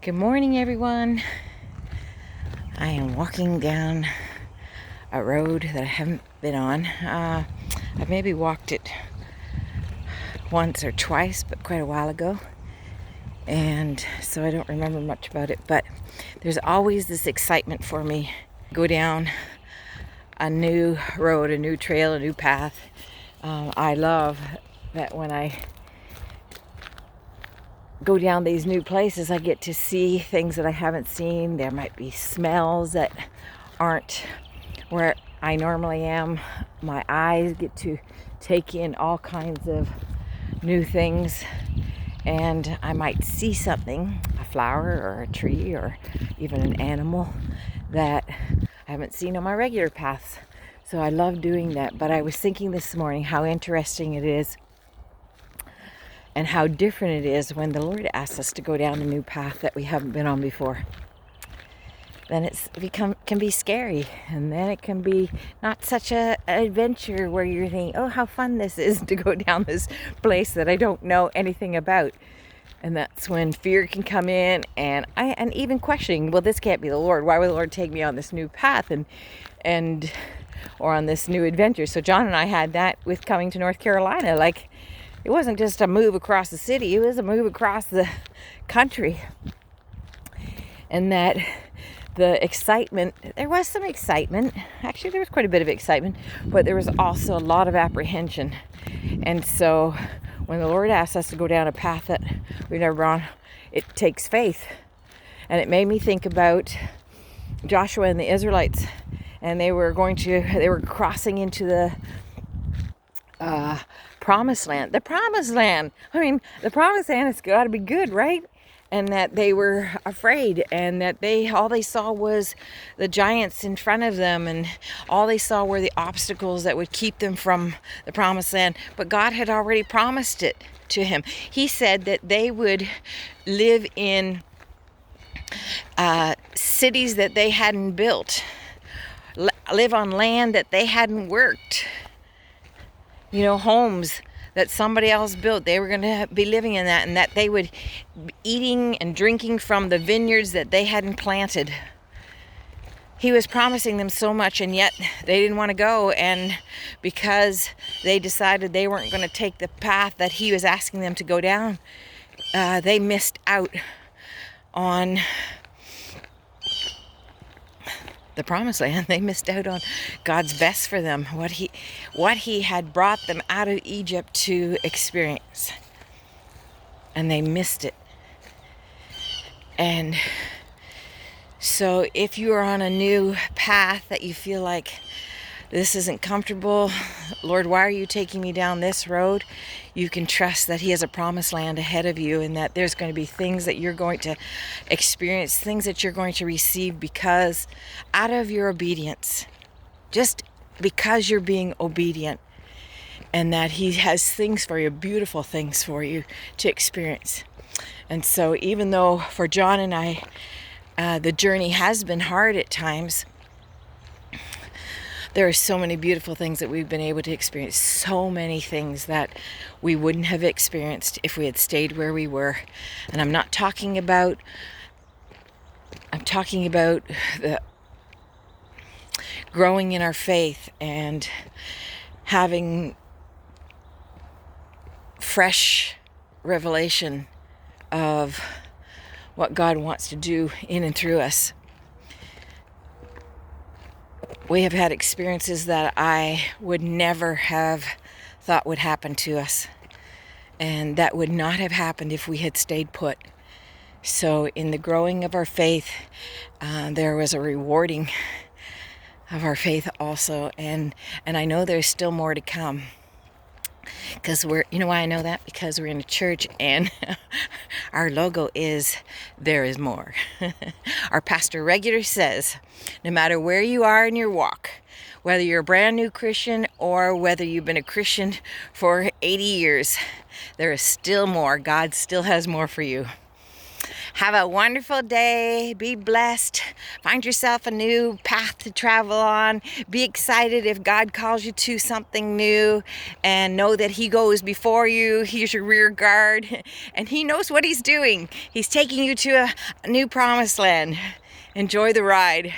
Good morning, everyone. I am walking down a road that I haven't been on. I've maybe walked it once or twice, but quite a while ago. And so I don't remember much about it. But there's always this excitement for me. Go down a new road, a new trail, a new path. I love that when I go down these new places, I get to see things that I haven't seen. There might be smells that aren't where I normally am. My eyes get to take in all kinds of new things, and I might see something, a flower or a tree or even an animal that I haven't seen on my regular paths. So I love doing that. But I was thinking this morning how interesting it is and how different it is when the Lord asks us to go down a new path that we haven't been on before. Then can be scary, and then it can be not such an adventure where you're thinking, oh, how fun this is to go down this place that I don't know anything about. And that's when fear can come in, and even questioning, well, this can't be the Lord. Why would the Lord take me on this new path or on this new adventure? So John and I had that with coming to North Carolina. Like, it wasn't just a move across the city, it was a move across the country. And that the excitement, there was some excitement. Actually, there was quite a bit of excitement, but there was also a lot of apprehension. And so when the Lord asks us to go down a path that we've never been on, it takes faith. And it made me think about Joshua and the Israelites. And they were crossing into the promised land. The promised land. I mean, the promised land has got to be good, right? And that they were afraid, and that all they saw was the giants in front of them, and all they saw were the obstacles that would keep them from the promised land. But God had already promised it to him. He said that they would live in cities that they hadn't built, live on land that they hadn't worked. Homes that somebody else built. They were going to be living in that, and that they would be eating and drinking from the vineyards that they hadn't planted. He was promising them so much, and yet they didn't want to go. And because they decided they weren't going to take the path that he was asking them to go down, they missed out on the promised land. They missed out on God's best for them, what he had brought them out of Egypt to experience. And they missed it. And so if you are on a new path that you feel like this isn't comfortable, Lord, why are you taking me down this road? You can trust that he has a promised land ahead of you, and that there's going to be things that you're going to experience, things that you're going to receive because out of your obedience, just because you're being obedient, and that he has things for you, beautiful things for you to experience. And so even though for John and I, the journey has been hard at times, there are so many beautiful things that we've been able to experience, so many things that we wouldn't have experienced if we had stayed where we were. And I'm talking about the growing in our faith and having fresh revelation of what God wants to do in and through us. We have had experiences that I would never have thought would happen to us. And that would not have happened if we had stayed put. So in the growing of our faith, there was a rewarding of our faith also. And I know there's still more to come. Because you know why I know that? Because we're in a church and our logo is "There is more." Our pastor regularly says, no matter where you are in your walk, whether you're a brand new Christian or whether you've been a Christian for 80 years, there is still more. God still has more for you. Have a wonderful day. Be blessed. Find yourself a new path to travel on. Be excited if God calls you to something new, and know that He goes before you. He's your rear guard, and He knows what He's doing. He's taking you to a new promised land. Enjoy the ride.